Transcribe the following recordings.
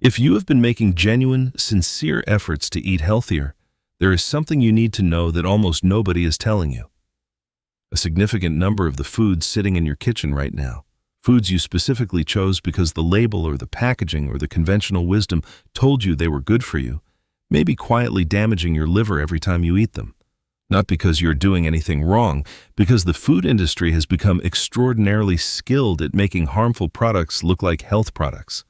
If you have been making genuine, sincere efforts to eat healthier, there is something you need to know that almost nobody is telling you. A significant number of the foods sitting in your kitchen right now, foods you specifically chose because the label or the packaging or the conventional wisdom told you they were good for you, may be quietly damaging your liver every time you eat them. Not because you're doing anything wrong, because the food industry has become extraordinarily skilled at making harmful products look like health products.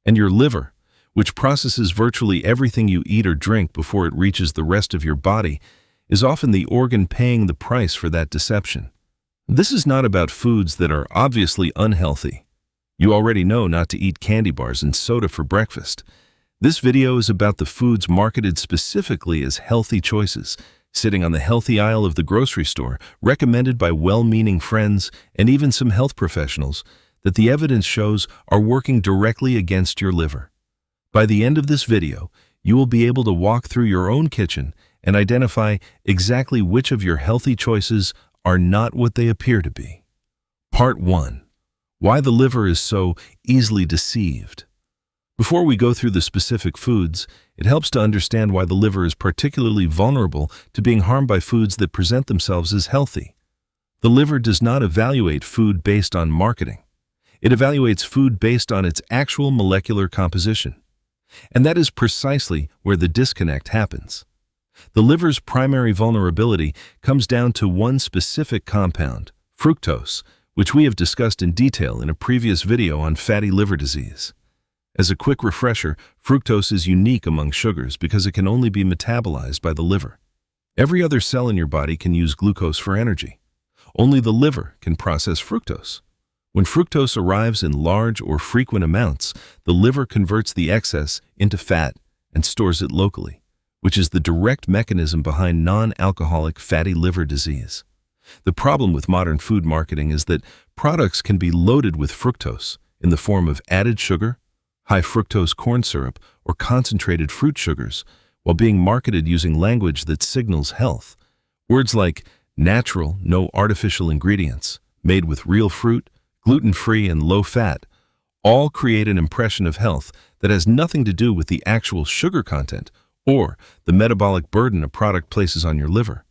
And your liver, which processes virtually everything you eat or drink before it reaches the rest of your body, is often the organ paying the price for that deception. This is not about foods that are obviously unhealthy. You already know not to eat candy bars and soda for breakfast. This video is about the foods marketed specifically as healthy choices, sitting on the healthy aisle of the grocery store, recommended by well-meaning friends and even some health professionals, that the evidence shows are working directly against your liver. By the end of this video, you will be able to walk through your own kitchen and identify exactly which of your healthy choices are not what they appear to be. Part 1. Why the liver is so easily deceived. Before we go through the specific foods, it helps to understand why the liver is particularly vulnerable to being harmed by foods that present themselves as healthy. The liver does not evaluate food based on marketing. It evaluates food based on its actual molecular composition. And that is precisely where the disconnect happens. The liver's primary vulnerability comes down to one specific compound, fructose, which we have discussed in detail in a previous video on fatty liver disease. As a quick refresher, fructose is unique among sugars because it can only be metabolized by the liver. Every other cell in your body can use glucose for energy. Only the liver can process fructose. When fructose arrives in large or frequent amounts, the liver converts the excess into fat and stores it locally, which is the direct mechanism behind non-alcoholic fatty liver disease. The problem with modern food marketing is that products can be loaded with fructose in the form of added sugar, high fructose corn syrup, or concentrated fruit sugars, while being marketed using language that signals health. Words like natural, no artificial ingredients, made with real fruit, gluten-free and low-fat, all create an impression of health that has nothing to do with the actual sugar content or the metabolic burden a product places on your liver.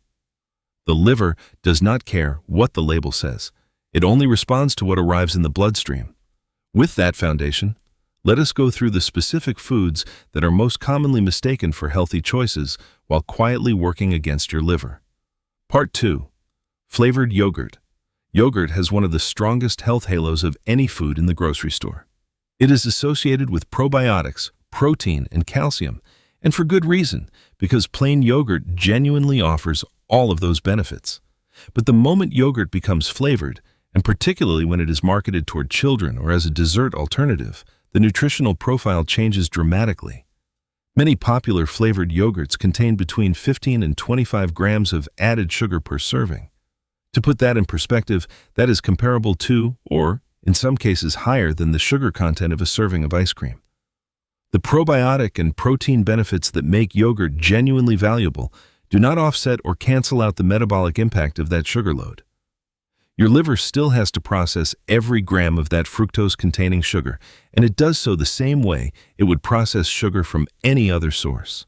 The liver does not care what the label says. It only responds to what arrives in the bloodstream. With that foundation, let us go through the specific foods that are most commonly mistaken for healthy choices while quietly working against your liver. Part 2. Flavored yogurt. Yogurt has one of the strongest health halos of any food in the grocery store. It is associated with probiotics, protein, and calcium, and for good reason, because plain yogurt genuinely offers all of those benefits. But the moment yogurt becomes flavored, and particularly when it is marketed toward children or as a dessert alternative, the nutritional profile changes dramatically. Many popular flavored yogurts contain between 15 and 25 grams of added sugar per serving. To put that in perspective, that is comparable to, or in some cases higher than the sugar content of a serving of ice cream. The probiotic and protein benefits that make yogurt genuinely valuable do not offset or cancel out the metabolic impact of that sugar load. Your liver still has to process every gram of that fructose-containing sugar, and it does so the same way it would process sugar from any other source.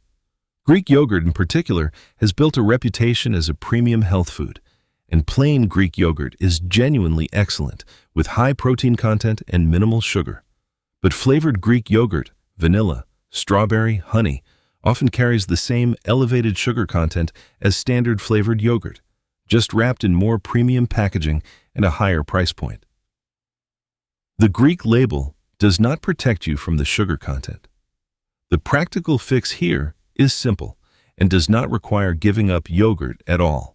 Greek yogurt in particular has built a reputation as a premium health food, and plain Greek yogurt is genuinely excellent, with high protein content and minimal sugar. But flavored Greek yogurt, vanilla, strawberry, honey, often carries the same elevated sugar content as standard flavored yogurt, just wrapped in more premium packaging and a higher price point. The Greek label does not protect you from the sugar content. The practical fix here is simple and does not require giving up yogurt at all.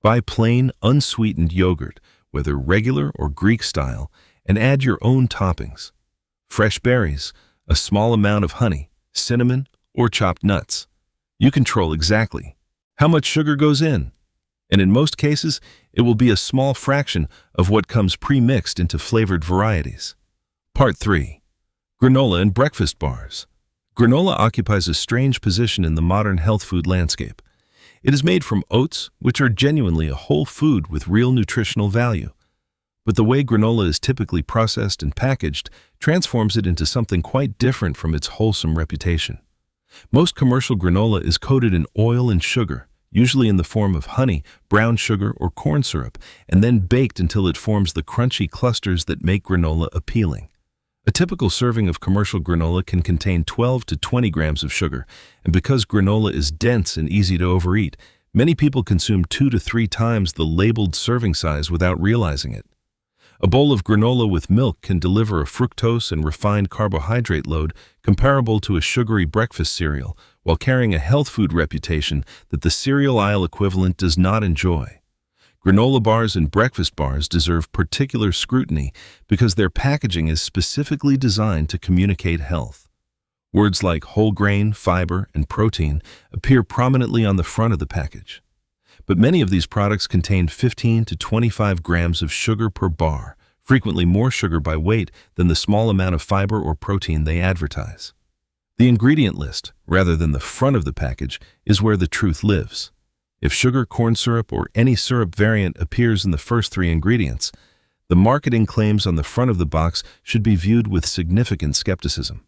Buy plain, unsweetened yogurt, whether regular or Greek style, and add your own toppings: fresh berries, a small amount of honey, cinnamon, or chopped nuts. You control exactly how much sugar goes in, and in most cases, it will be a small fraction of what comes pre-mixed into flavored varieties. Part 3. Granola and breakfast bars. Granola occupies a strange position in the modern health food landscape. It is made from oats, which are genuinely a whole food with real nutritional value. But the way granola is typically processed and packaged transforms it into something quite different from its wholesome reputation. Most commercial granola is coated in oil and sugar, usually in the form of honey, brown sugar, or corn syrup, and then baked until it forms the crunchy clusters that make granola appealing. A typical serving of commercial granola can contain 12 to 20 grams of sugar, and because granola is dense and easy to overeat, many people consume 2 to 3 times the labeled serving size without realizing it. A bowl of granola with milk can deliver a fructose and refined carbohydrate load comparable to a sugary breakfast cereal, while carrying a health food reputation that the cereal aisle equivalent does not enjoy. Granola bars and breakfast bars deserve particular scrutiny because their packaging is specifically designed to communicate health. Words like whole grain, fiber, and protein appear prominently on the front of the package. But many of these products contain 15 to 25 grams of sugar per bar, frequently more sugar by weight than the small amount of fiber or protein they advertise. The ingredient list, rather than the front of the package, is where the truth lives. If sugar, corn syrup, or any syrup variant appears in the first 3 ingredients, the marketing claims on the front of the box should be viewed with significant skepticism.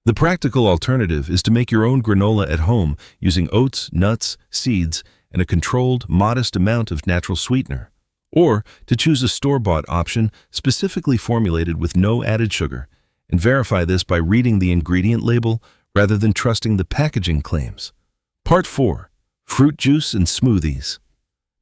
The practical alternative is to make your own granola at home using oats, nuts, seeds, and a controlled, modest amount of natural sweetener, or to choose a store-bought option specifically formulated with no added sugar, and verify this by reading the ingredient label rather than trusting the packaging claims. Part 4. Fruit juice and smoothies.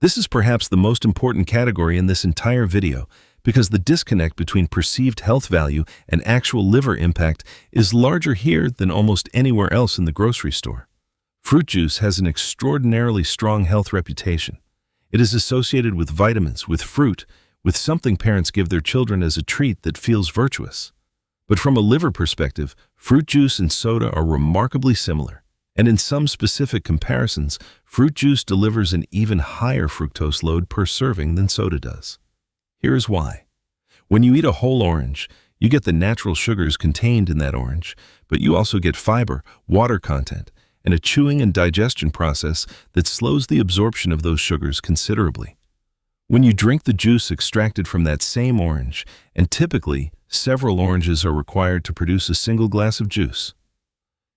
This is perhaps the most important category in this entire video because the disconnect between perceived health value and actual liver impact is larger here than almost anywhere else in the grocery store. Fruit juice has an extraordinarily strong health reputation. It is associated with vitamins, with fruit, with something parents give their children as a treat that feels virtuous. But from a liver perspective, fruit juice and soda are remarkably similar. And in some specific comparisons, fruit juice delivers an even higher fructose load per serving than soda does. Here is why. When you eat a whole orange, you get the natural sugars contained in that orange, but you also get fiber, water content, and a chewing and digestion process that slows the absorption of those sugars considerably. When you drink the juice extracted from that same orange, and typically several oranges are required to produce a single glass of juice,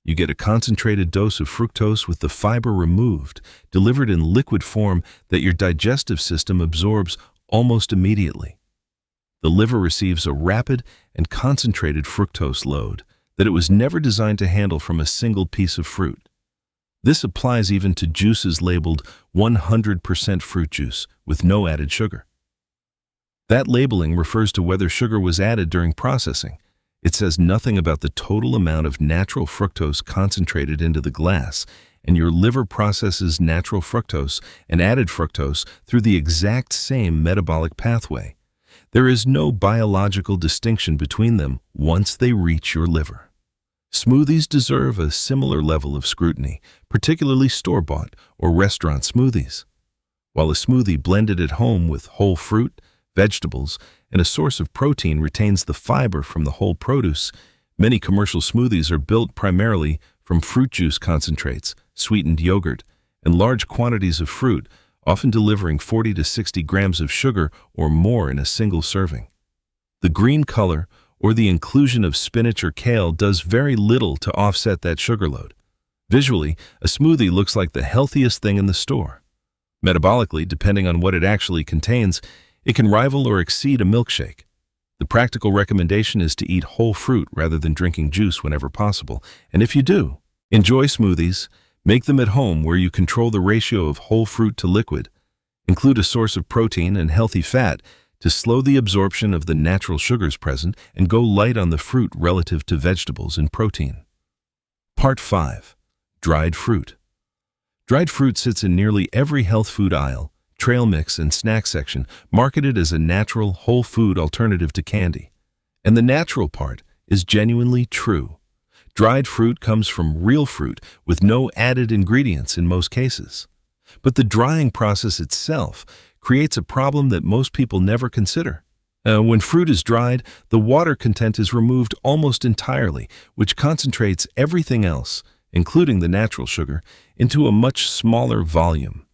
you get a concentrated dose of fructose with the fiber removed, delivered in liquid form that your digestive system absorbs almost immediately. The liver receives a rapid and concentrated fructose load that it was never designed to handle from a single piece of fruit. This applies even to juices labeled 100% fruit juice with no added sugar. That labeling refers to whether sugar was added during processing. It says nothing about the total amount of natural fructose concentrated into the glass, and your liver processes natural fructose and added fructose through the exact same metabolic pathway. There is no biological distinction between them once they reach your liver. Smoothies deserve a similar level of scrutiny, particularly store-bought or restaurant smoothies. While a smoothie blended at home with whole fruit, vegetables, and a source of protein retains the fiber from the whole produce, many commercial smoothies are built primarily from fruit juice concentrates, sweetened yogurt, and large quantities of fruit, often delivering 40 to 60 grams of sugar or more in a single serving. The green color or the inclusion of spinach or kale does very little to offset that sugar load. Visually, a smoothie looks like the healthiest thing in the store. Metabolically, depending on what it actually contains, it can rival or exceed a milkshake. The practical recommendation is to eat whole fruit rather than drinking juice whenever possible. And if you do, enjoy smoothies. Make them at home where you control the ratio of whole fruit to liquid. Include a source of protein and healthy fat to slow the absorption of the natural sugars present and go light on the fruit relative to vegetables and protein. Part 5. Dried fruit. Dried fruit sits in nearly every health food aisle, trail mix, and snack section, marketed as a natural, whole food alternative to candy. And the natural part is genuinely true. Dried fruit comes from real fruit with no added ingredients in most cases. But the drying process itself creates a problem that most people never consider. When fruit is dried, the water content is removed almost entirely, which concentrates everything else, including the natural sugar, into a much smaller volume.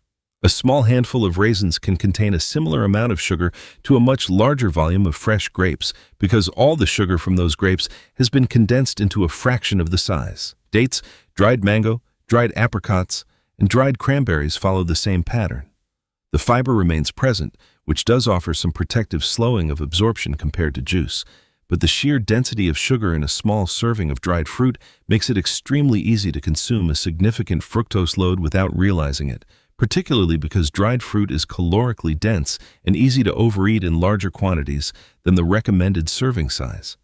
A small handful of raisins can contain a similar amount of sugar to a much larger volume of fresh grapes because all the sugar from those grapes has been condensed into a fraction of the size. Dates, dried mango, dried apricots, and dried cranberries follow the same pattern. The fiber remains present, which does offer some protective slowing of absorption compared to juice, but the sheer density of sugar in a small serving of dried fruit makes it extremely easy to consume a significant fructose load without realizing it, particularly because dried fruit is calorically dense and easy to overeat in larger quantities than the recommended serving size.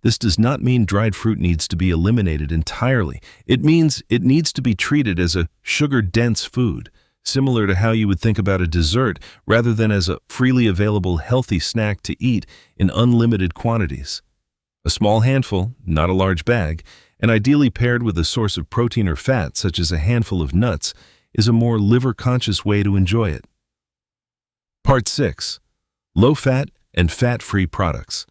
This does not mean dried fruit needs to be eliminated entirely. It means it needs to be treated as a sugar-dense food, similar to how you would think about a dessert rather than as a freely available healthy snack to eat in unlimited quantities. A small handful, not a large bag, and ideally paired with a source of protein or fat such as a handful of nuts, is a more liver-conscious way to enjoy it. Part 6. Low-fat and fat-free products.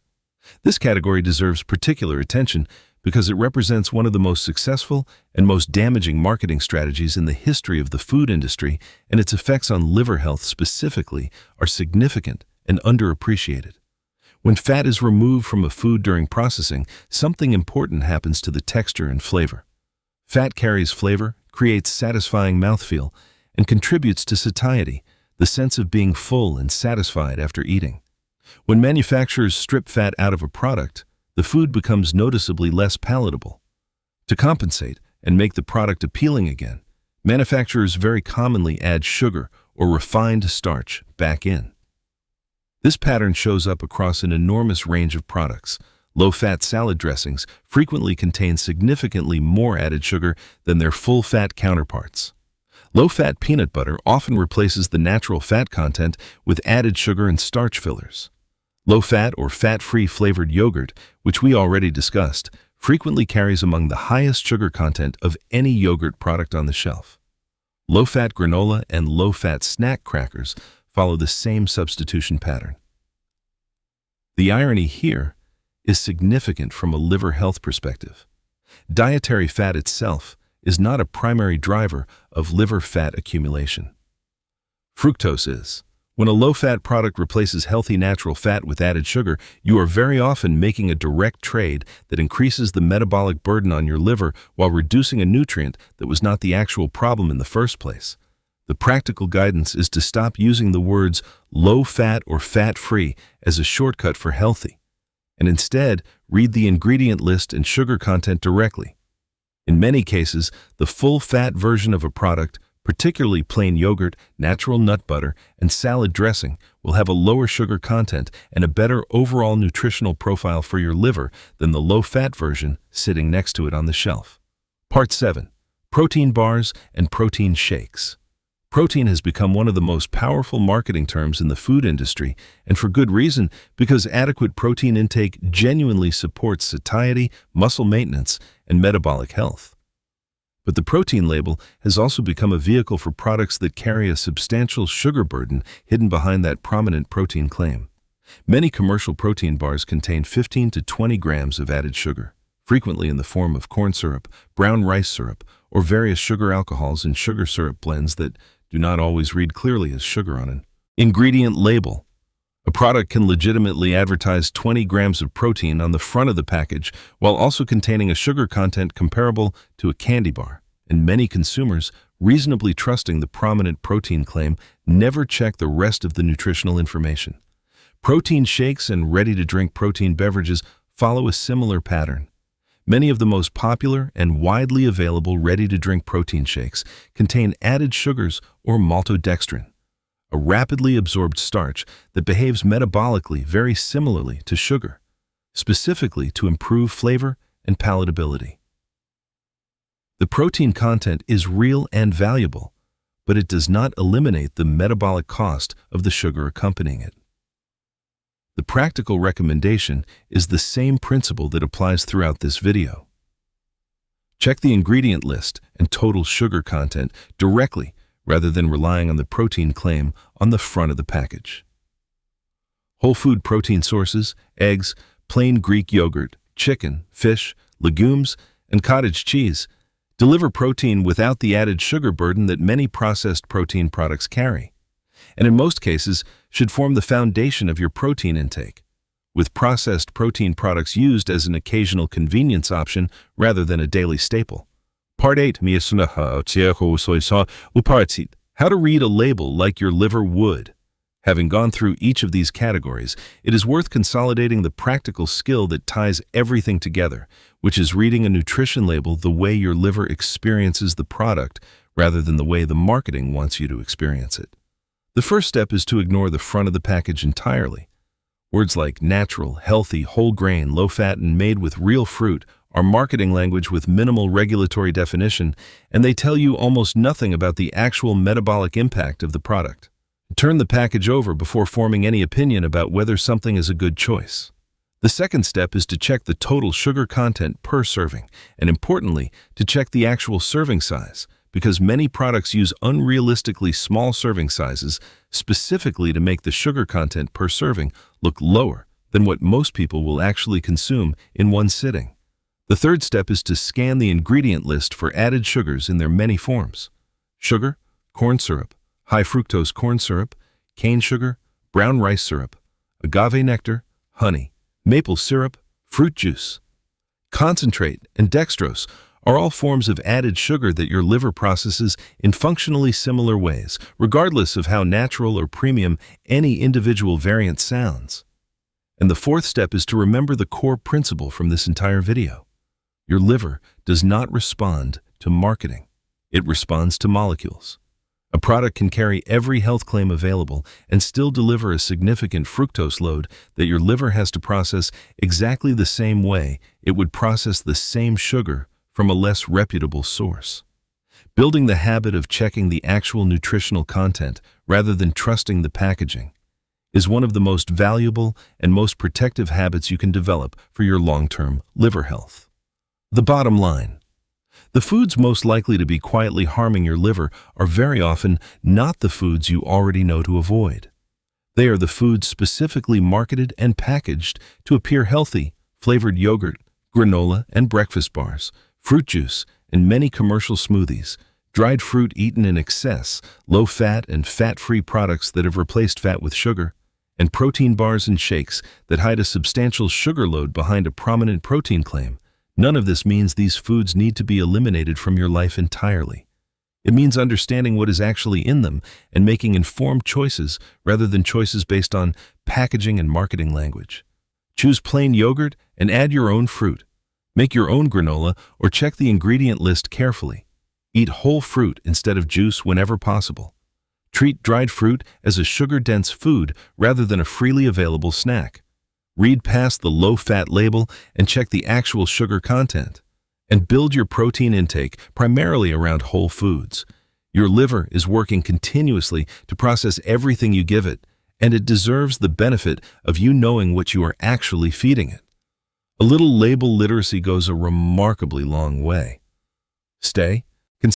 This category deserves particular attention because it represents one of the most successful and most damaging marketing strategies in the history of the food industry, and its effects on liver health specifically are significant and underappreciated. When fat is removed from a food during processing, something important happens to the texture and flavor. Fat carries flavor, creates satisfying mouthfeel, and contributes to satiety, the sense of being full and satisfied after eating. When manufacturers strip fat out of a product, the food becomes noticeably less palatable. To compensate and make the product appealing again, manufacturers very commonly add sugar or refined starch back in. This pattern shows up across an enormous range of products. Low-fat salad dressings frequently contain significantly more added sugar than their full-fat counterparts. Low-fat peanut butter often replaces the natural fat content with added sugar and starch fillers. Low-fat or fat-free flavored yogurt, which we already discussed, frequently carries among the highest sugar content of any yogurt product on the shelf. Low-fat granola and low-fat snack crackers follow the same substitution pattern. The irony here is significant from a liver health perspective. Dietary fat itself is not a primary driver of liver fat accumulation. Fructose is. When a low-fat product replaces healthy natural fat with added sugar, you are very often making a direct trade that increases the metabolic burden on your liver while reducing a nutrient that was not the actual problem in the first place. The practical guidance is to stop using the words low-fat or fat-free as a shortcut for healthy, and instead read the ingredient list and sugar content directly. In many cases, the full-fat version of a product, particularly plain yogurt, natural nut butter, and salad dressing, will have a lower sugar content and a better overall nutritional profile for your liver than the low-fat version sitting next to it on the shelf. Part 7. Protein bars and protein shakes. Protein has become one of the most powerful marketing terms in the food industry, and for good reason, because adequate protein intake genuinely supports satiety, muscle maintenance, and metabolic health. But the protein label has also become a vehicle for products that carry a substantial sugar burden hidden behind that prominent protein claim. Many commercial protein bars contain 15 to 20 grams of added sugar, frequently in the form of corn syrup, brown rice syrup, or various sugar alcohols in sugar syrup blends that do not always read clearly as sugar on an ingredient label. A product can legitimately advertise 20 grams of protein on the front of the package while also containing a sugar content comparable to a candy bar, and many consumers, reasonably trusting the prominent protein claim, never check the rest of the nutritional information. Protein shakes and ready-to-drink protein beverages follow a similar pattern. Many of the most popular and widely available ready-to-drink protein shakes contain added sugars or maltodextrin, a rapidly absorbed starch that behaves metabolically very similarly to sugar, specifically to improve flavor and palatability. The protein content is real and valuable, but it does not eliminate the metabolic cost of the sugar accompanying it. The practical recommendation is the same principle that applies throughout this video. Check the ingredient list and total sugar content directly rather than relying on the protein claim on the front of the package. Whole food protein sources, eggs, plain Greek yogurt, chicken, fish, legumes, and cottage cheese Deliver protein without the added sugar burden that many processed protein products carry, and in most cases should form the foundation of your protein intake, with processed protein products used as an occasional convenience option rather than a daily staple. Part 8. How to read a label like your liver would. Having gone through each of these categories, it is worth consolidating the practical skill that ties everything together, which is reading a nutrition label the way your liver experiences the product rather than the way the marketing wants you to experience it. The first step is to ignore the front of the package entirely. Words like natural, healthy, whole grain, low fat, and made with real fruit are marketing language with minimal regulatory definition, and they tell you almost nothing about the actual metabolic impact of the product. Turn the package over before forming any opinion about whether something is a good choice. The second step is to check the total sugar content per serving, and importantly, to check the actual serving size, because many products use unrealistically small serving sizes specifically to make the sugar content per serving look lower than what most people will actually consume in one sitting. The third step is to scan the ingredient list for added sugars in their many forms: sugar, corn syrup, high fructose corn syrup, cane sugar, brown rice syrup, agave nectar, honey, maple syrup, fruit juice. Concentrate and dextrose are all forms of added sugar that your liver processes in functionally similar ways, regardless of how natural or premium any individual variant sounds. And the fourth step is to remember the core principle from this entire video. Your liver does not respond to marketing. It responds to molecules. A product can carry every health claim available and still deliver a significant fructose load that your liver has to process exactly the same way it would process the same sugar from a less reputable source. Building the habit of checking the actual nutritional content rather than trusting the packaging is one of the most valuable and most protective habits you can develop for your long-term liver health. The bottom line: the foods most likely to be quietly harming your liver are very often not the foods you already know to avoid. They are the foods specifically marketed and packaged to appear healthy: flavored yogurt, granola and breakfast bars, fruit juice, and many commercial smoothies, dried fruit eaten in excess, low-fat and fat-free products that have replaced fat with sugar, and protein bars and shakes that hide a substantial sugar load behind a prominent protein claim. None of this means these foods need to be eliminated from your life entirely. It means understanding what is actually in them and making informed choices rather than choices based on packaging and marketing language. Choose plain yogurt and add your own fruit. Make your own granola or check the ingredient list carefully. Eat whole fruit instead of juice whenever possible. Treat dried fruit as a sugar-dense food rather than a freely available snack. Read past the low-fat label and check the actual sugar content. And build your protein intake primarily around whole foods. Your liver is working continuously to process everything you give it, and it deserves the benefit of you knowing what you are actually feeding it. A little label literacy goes a remarkably long way. Stay